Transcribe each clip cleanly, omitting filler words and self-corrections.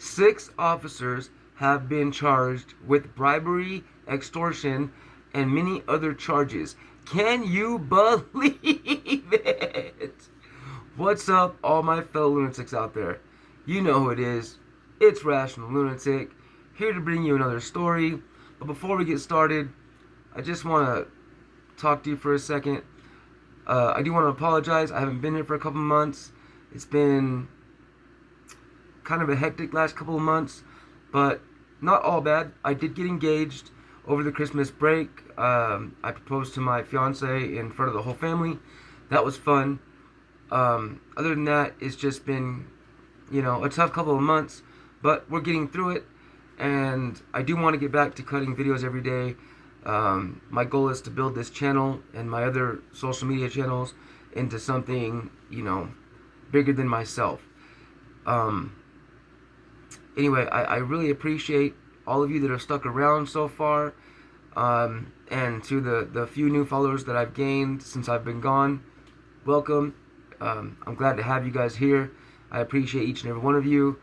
6 officers have been charged with bribery, extortion, and many other charges. Can you believe it? What's up, all my fellow lunatics out there? You know who it is. It's Rational Lunatic, here to bring you another story. But before we get started, I just want to talk to you for a second. I do want to apologize. I haven't been here for a couple months. It's been kind of a hectic last couple of months, but not all bad. I did get engaged over the Christmas break. I proposed to my fiance in front of the whole family. That was fun. Other than that, it's just been, a tough couple of months, but we're getting through it, and I do want to get back to cutting videos every day. My goal is to build this channel and my other social media channels into something, bigger than myself. Anyway, I really appreciate all of you that have stuck around so far, and to the few new followers that I've gained since I've been gone, welcome. I'm glad to have you guys here. I appreciate each and every one of you,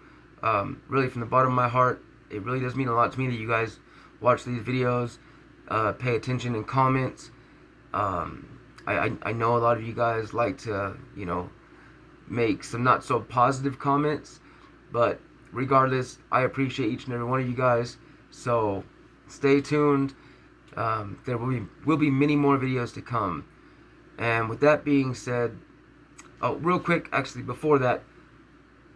really from the bottom of my heart. It really does mean a lot to me that you guys watch these videos, pay attention and comment. I know a lot of you guys like to, make some not so positive comments, but regardless, I appreciate each and every one of you guys. So stay tuned. There will be many more videos to come. And with that being said, oh, real quick, actually, before that,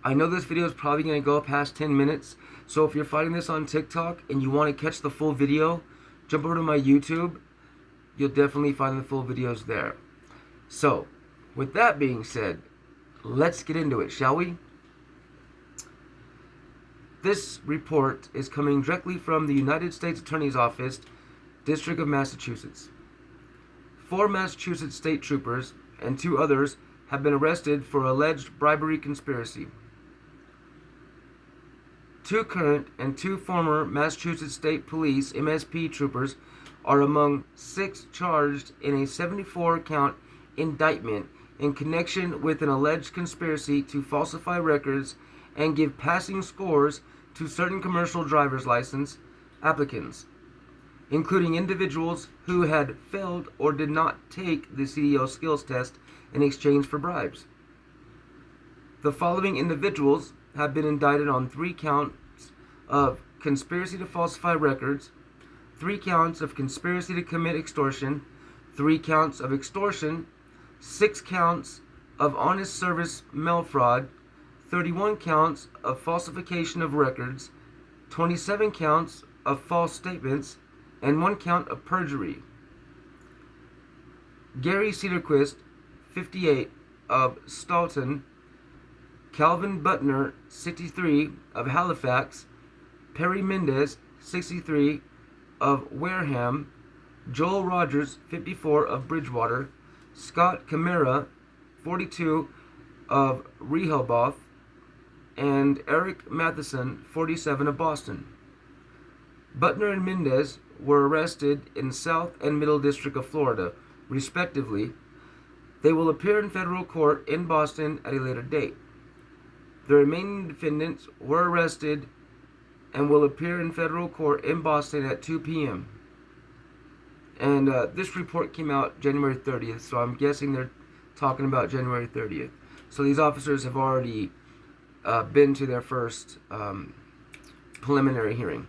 I know this video is probably going to go past 10 minutes. So if you're finding this on TikTok and you want to catch the full video, jump over to my YouTube. You'll definitely find the full videos there. So, with that being said, let's get into it, shall we? This report is coming directly from the United States Attorney's Office, District of Massachusetts. 4 Massachusetts state troopers and 2 others have been arrested for alleged bribery conspiracy. 2 current and 2 former Massachusetts State Police MSP troopers are among 6 charged in a 74-count indictment in connection with an alleged conspiracy to falsify records and give passing scores to certain commercial driver's license applicants, including individuals who had failed or did not take the CDL skills test in exchange for bribes. The following individuals have been indicted on 3 counts of conspiracy to falsify records, 3 counts of conspiracy to commit extortion, 3 counts of extortion, 6 counts of honest service mail fraud, 31 counts of falsification of records, 27 counts of false statements, and 1 count of perjury. Gary Cedarquist, 58, of Stoughton, Calvin Butner, 63, of Halifax, Perry Mendez, 63, of Wareham, Joel Rogers, 54, of Bridgewater, Scott Camara, 42, of Rehoboth, and Eric Matheson, 47, of Boston. Butner and Mendez were arrested in South and Middle District of Florida, respectively. They will appear in federal court in Boston at a later date. The remaining defendants were arrested and will appear in federal court in Boston at 2 p.m. And this report came out January 30th, so I'm guessing they're talking about January 30th. So these officers have already been to their first preliminary hearing.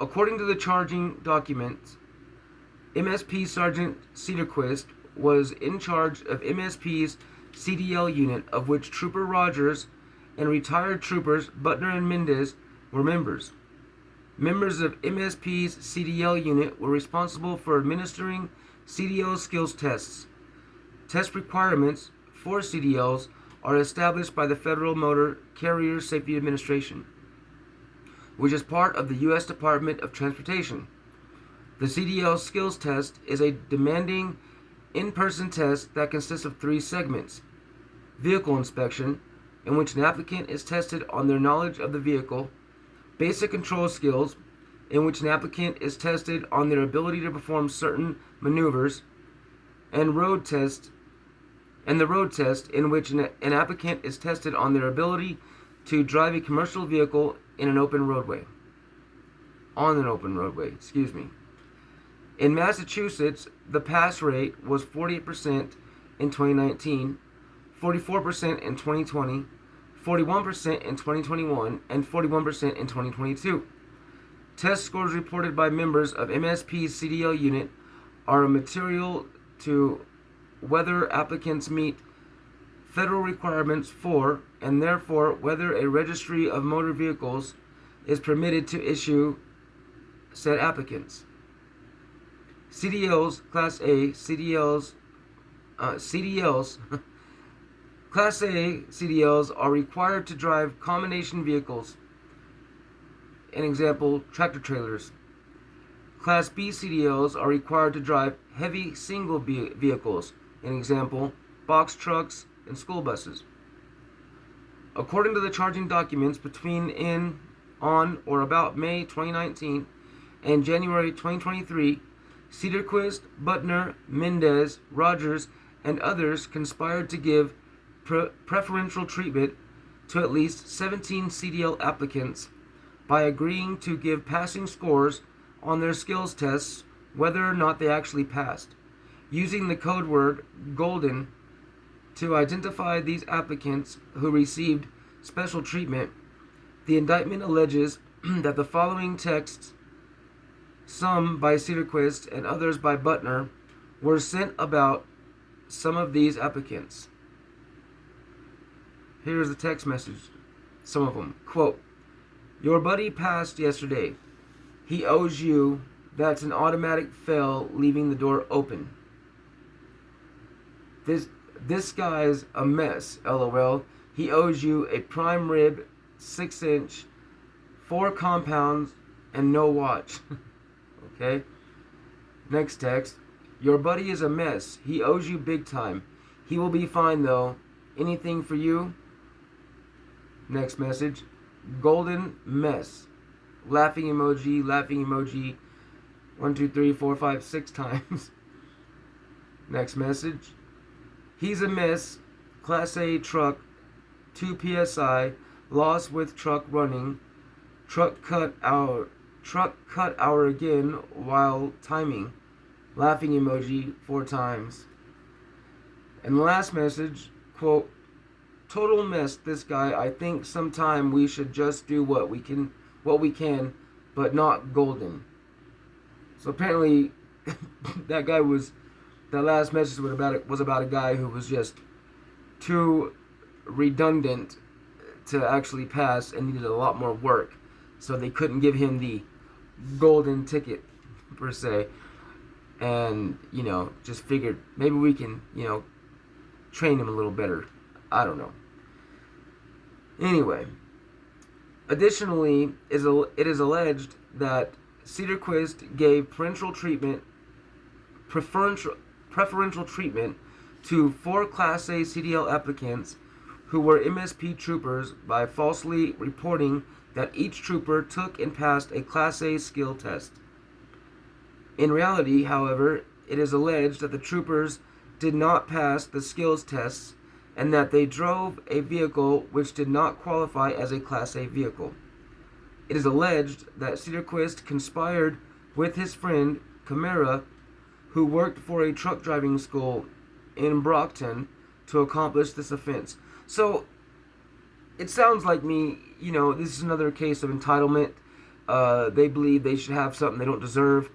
According to the charging documents, MSP Sergeant Cedarquist was in charge of MSP's CDL unit, of which Trooper Rogers and retired troopers Butner and Mendez were members. Members of MSP's CDL unit were responsible for administering CDL skills tests. Test requirements for CDLs are established by the Federal Motor Carrier Safety Administration, which is part of the U.S. Department of Transportation. The CDL skills test is a demanding in-person test that consists of 3 segments: vehicle inspection, in which an applicant is tested on their knowledge of the vehicle; basic control skills, in which an applicant is tested on their ability to perform certain maneuvers; and road test, and the road test, in which an applicant is tested on their ability to drive a commercial vehicle in an open roadway. On an open roadway, excuse me. In Massachusetts, the pass rate was 48% in 2019, 44% in 2020, 41% in 2021, and 41% in 2022. Test scores reported by members of MSP's CDL unit are material to whether applicants meet federal requirements for, and therefore whether a registry of motor vehicles is permitted to issue said applicants. CDLs, Class A, CDLs, Class A CDLs are required to drive combination vehicles. An example, tractor trailers. Class B CDLs are required to drive heavy single vehicles. An example, box trucks and school buses. According to the charging documents, between on or about May 2019 and January 2023, Cedarquist, Butner, Mendez, Rogers, and others conspired to give preferential treatment to at least 17 CDL applicants by agreeing to give passing scores on their skills tests whether or not they actually passed, using the code word golden to identify these applicants who received special treatment. The indictment alleges that the following texts, some by Cedarquist and others by Butner, were sent about some of these applicants. Here's the text message. Some of them. Quote, "Your buddy passed yesterday. He owes you. That's an automatic fail, leaving the door open. This guy's a mess, LOL. He owes you a prime rib, 6-inch, 4 compounds, and no watch." Okay? Next text. "Your buddy is a mess. He owes you big time. He will be fine though. Anything for you?" Next message. "Golden mess." Laughing emoji, 1, 2, 3, 4, 5, 6 times. Next message. "He's a mess. Class A truck, 2 PSI, lost with truck running. Truck cut hour again while timing." Laughing emoji 4 times. And the last message, quote, "Total mess, this guy. I think sometime we should just do what we can, but not golden." So apparently, that last message was about a guy who was just too redundant to actually pass and needed a lot more work. So they couldn't give him the golden ticket, per se. And, just figured maybe we can, train him a little better. I don't know. Anyway, additionally, it is alleged that Cedarquist gave preferential treatment to 4 Class A CDL applicants who were MSP troopers by falsely reporting that each trooper took and passed a Class A skill test. In reality, however, it is alleged that the troopers did not pass the skills tests and that they drove a vehicle which did not qualify as a Class A vehicle. It is alleged that Cedarquist conspired with his friend Camara, who worked for a truck driving school in Brockton, to accomplish this offense. So, it sounds like this is another case of entitlement. They believe they should have something they don't deserve.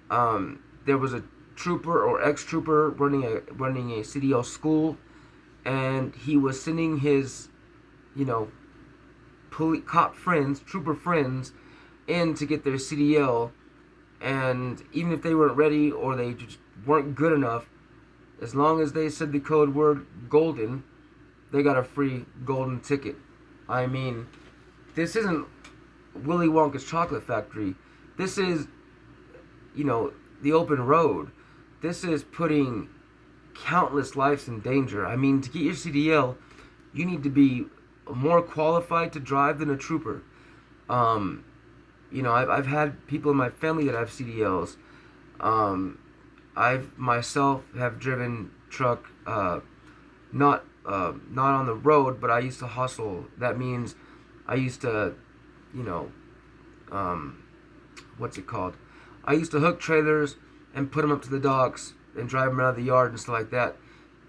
There was a trooper or ex-trooper running a CDL school, and he was sending his, trooper friends, in to get their CDL, and even if they weren't ready or they just weren't good enough, as long as they said the code word golden, they got a free golden ticket. I mean, this isn't Willy Wonka's chocolate factory. This is, the open road. This is putting countless lives in danger. I mean, to get your CDL, you need to be more qualified to drive than a trooper. I've had people in my family that have CDLs. I've myself have driven truck not on the road, but I used to hustle. That means I used to, you know, um, what's it called? I used to hook trailers and put them up to the docks and drive them out of the yard and stuff like that.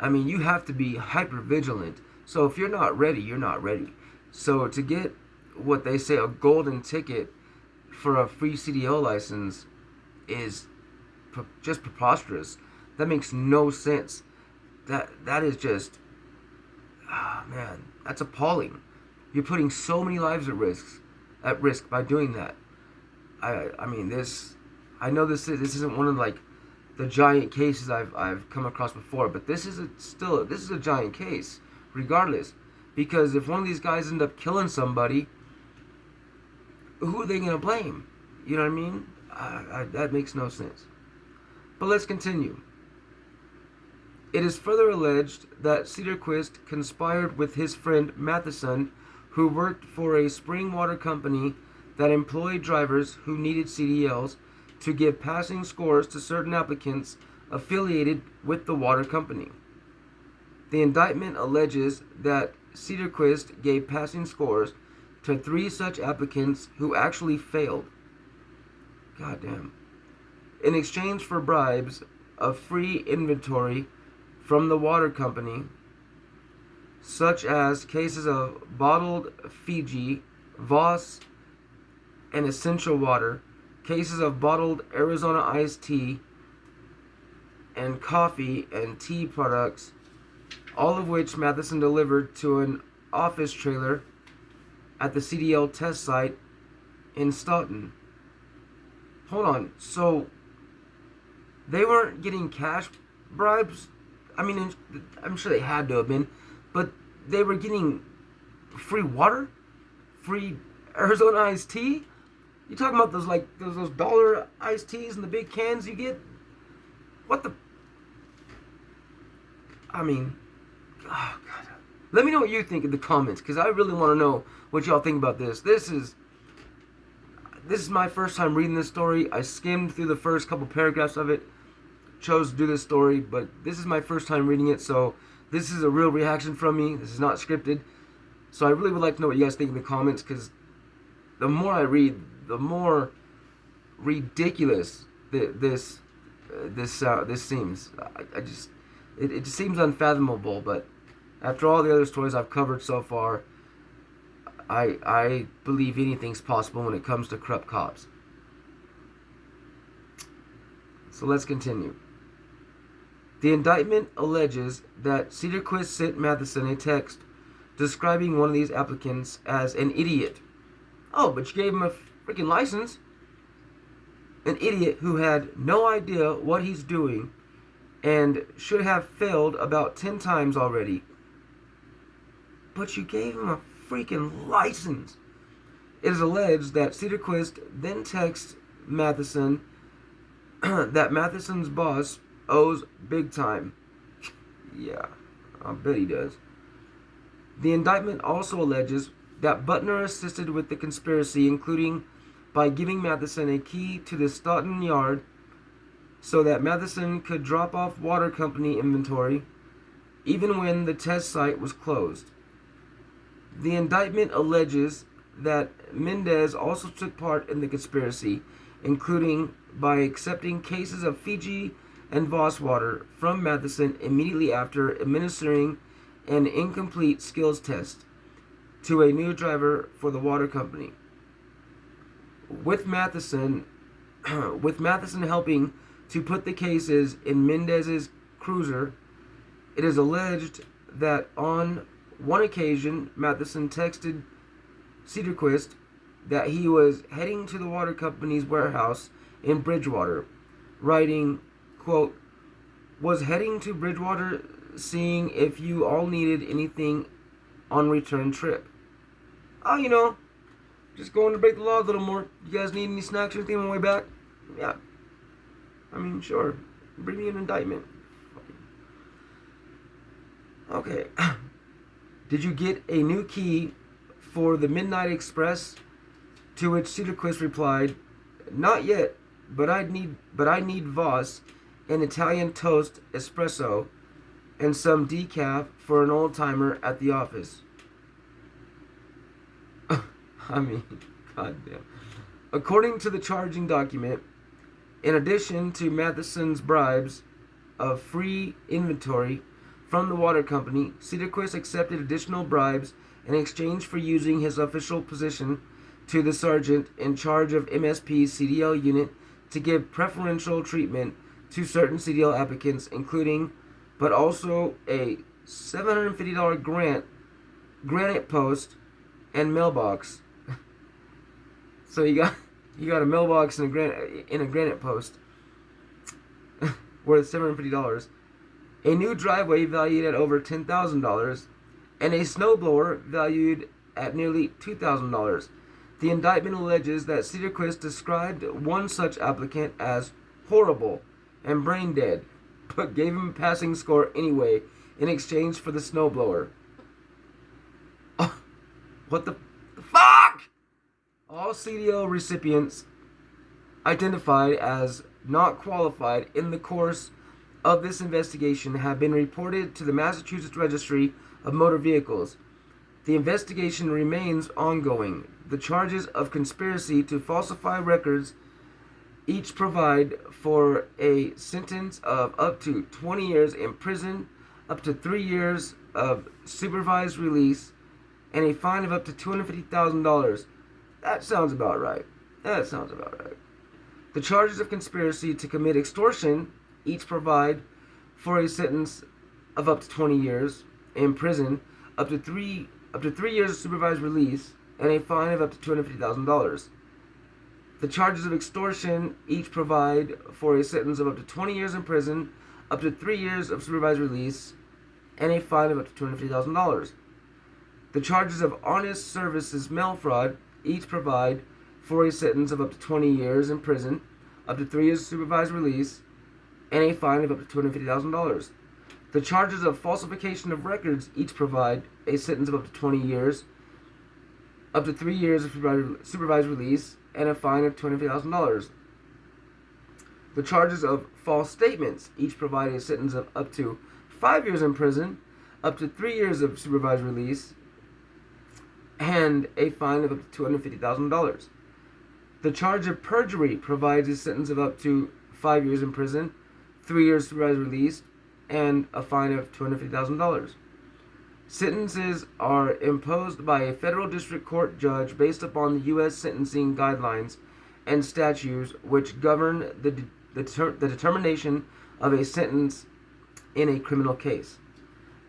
I mean, you have to be hyper vigilant. So if you're not ready, you're not ready. So to get what they say a golden ticket for a free CDL license is just preposterous. That makes no sense. That is just, ah, man, that's appalling. You're putting so many lives at risk by doing that. I mean this. I know this isn't one of like the giant cases I've come across before, but this is a giant case, regardless, because if one of these guys end up killing somebody, who are they gonna blame? You know what I mean? That makes no sense. But let's continue. It is further alleged that Cedarquist conspired with his friend Matheson, who worked for a spring water company that employed drivers who needed CDLs, to give passing scores to certain applicants affiliated with the water company. The indictment alleges that Cedarquist gave passing scores to 3 such applicants who actually failed. Goddamn. In exchange for bribes of free inventory from the water company, such as cases of bottled Fiji, Voss, and essential water, cases of bottled Arizona iced tea, and coffee and tea products, all of which Matheson delivered to an office trailer at the CDL test site in Stoughton. Hold on, so they weren't getting cash bribes? I mean, I'm sure they had to have been, but they were getting free water? Free Arizona iced tea? You talking about those dollar iced teas and the big cans you get? What the? I mean, oh God. Let me know what you think in the comments, because I really want to know what y'all think about this. This is my first time reading this story. I skimmed through the first couple paragraphs of it, chose to do this story, but this is my first time reading it, so this is a real reaction from me. This is not scripted. So I really would like to know what you guys think in the comments, because the more I read, the more ridiculous this seems. It just seems unfathomable. But after all the other stories I've covered so far, I believe anything's possible when it comes to corrupt cops. So let's continue. The indictment alleges that Cedarquist sent Matheson a text describing one of these applicants as an idiot. Oh, but you gave him a freaking license. An idiot who had no idea what he's doing and should have failed about 10 times already. But you gave him a freaking license. It is alleged that Cedarquist then texts Matheson that Matheson's boss owes big time. Yeah, I bet he does. The indictment also alleges that Butner assisted with the conspiracy, including by giving Matheson a key to the Stoughton yard so that Matheson could drop off water company inventory even when the test site was closed. The indictment alleges that Mendez also took part in the conspiracy, including by accepting cases of Fiji and Voss water from Matheson immediately after administering an incomplete skills test to a new driver for the water company. With Matheson helping to put the cases in Mendez's cruiser, it is alleged that on one occasion Matheson texted Cedarquist that he was heading to the water company's warehouse in Bridgewater, writing, quote, "Was heading to Bridgewater seeing if you all needed anything on return trip. Oh, just going to break the law a little more. You guys need any snacks or anything on the way back? Yeah. I mean, sure. Bring me an indictment." Okay. Did you get a new key for the Midnight Express? To which Cedarquist replied, "Not yet, but I need Voss, an Italian toast espresso, and some decaf for an old timer at the office. I mean, goddamn. According to the charging document, in addition to Matheson's bribes of free inventory from the water company, Cedarquist accepted additional bribes in exchange for using his official position to the sergeant in charge of MSP's CDL unit to give preferential treatment to certain CDL applicants, including, but also a $750 granite post and mailbox. So you got a mailbox and a granite post worth $750, a new driveway valued at over $10,000, and a snowblower valued at nearly $2,000. The indictment alleges that Cedarquist described one such applicant as horrible and brain dead, but gave him a passing score anyway in exchange for the snowblower. Oh, what the fuck? All CDL recipients identified as not qualified in the course of this investigation have been reported to the Massachusetts Registry of Motor Vehicles. The investigation remains ongoing. The charges of conspiracy to falsify records each provide for a sentence of up to 20 years in prison, up to 3 years of supervised release, and a fine of up to $250,000. That sounds about right. The charges of conspiracy to commit extortion each provide for a sentence of up to 20 years in prison, up to 3 years of supervised release, and a fine of up to $250,000. The charges of extortion each provide for a sentence of up to 20 years in prison, up to 3 years of supervised release, and a fine of up to $250,000. The charges of honest services mail fraud each provide for a sentence of up to 20 years in prison, up to 3 years of supervised release, and a fine of up to $250,000. The charges of falsification of records each provide a sentence of up to 20 years, up to 3 years of supervised release, and a fine of $250,000. The charges of false statements each provide a sentence of up to 5 years in prison, up to 3 years of supervised release, and a fine of up to $250,000. The charge of perjury provides a sentence of up to 5 years in prison, 3 years supervised release, and a fine of $250,000. Sentences are imposed by a federal district court judge based upon the U.S. sentencing guidelines and statutes which govern the determination of a sentence in a criminal case.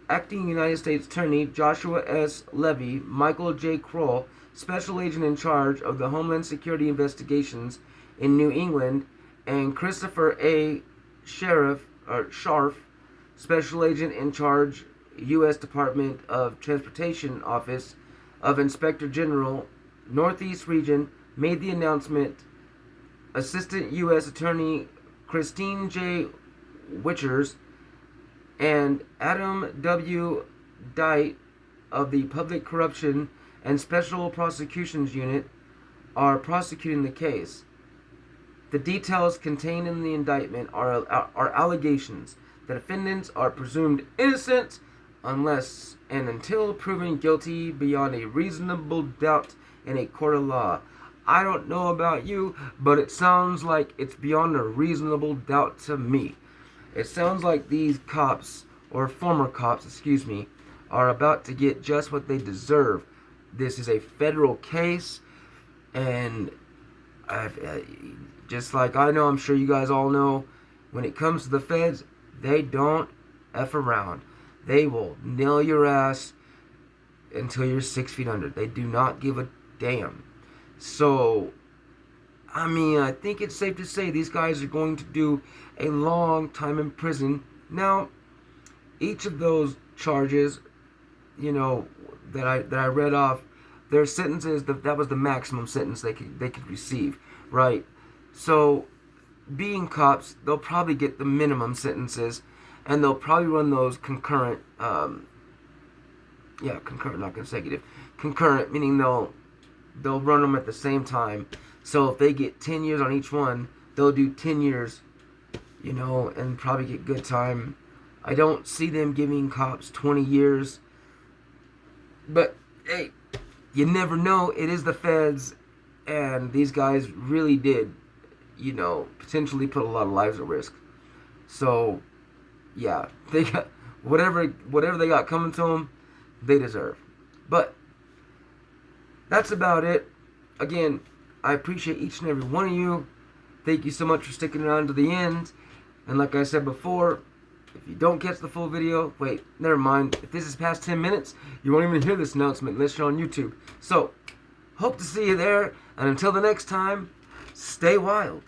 Acting United States Attorney Joshua S. Levy, Michael J. Kroll, Special Agent in charge of the Homeland Security Investigations in New England, and Christopher A. Scharf, Special Agent in charge, U.S. Department of Transportation Office of Inspector General, Northeast Region, made the announcement. Assistant U.S. Attorney Christine J. Wichers and Adam W. Dite of the Public Corruption and Special Prosecutions Unit are prosecuting the case. The details contained in the indictment are allegations. The defendants are presumed innocent unless and until proven guilty beyond a reasonable doubt in a court of law. I don't know about you, but it sounds like it's beyond a reasonable doubt to me. It sounds like these cops, or former cops, are about to get just what they deserve. This is a federal case, and just like I know, I'm sure you guys all know, when it comes to the feds, they don't F around. They will nail your ass until you're 6 feet under. They do not give a damn. So, I mean, I think it's safe to say these guys are going to do a long time in prison. Now, each of those charges, that I read off, their sentences, that was the maximum sentence they could receive, right? So, being cops, they'll probably get the minimum sentences, and they'll probably run those concurrent, concurrent, not consecutive. Concurrent, meaning they'll run them at the same time. So if they get 10 years on each one, they'll do 10 years, and probably get good time I don't see them giving cops 20 years. But, hey, you never know. It is the feds, and these guys really did, potentially put a lot of lives at risk. So, yeah, they got whatever they got coming to them, they deserve. But that's about it. Again, I appreciate each and every one of you. Thank you so much for sticking around to the end. And like I said before, if you don't catch the full video, wait, never mind. If this is past 10 minutes, you won't even hear this announcement unless you're on YouTube. So, hope to see you there. And until the next time, stay wild.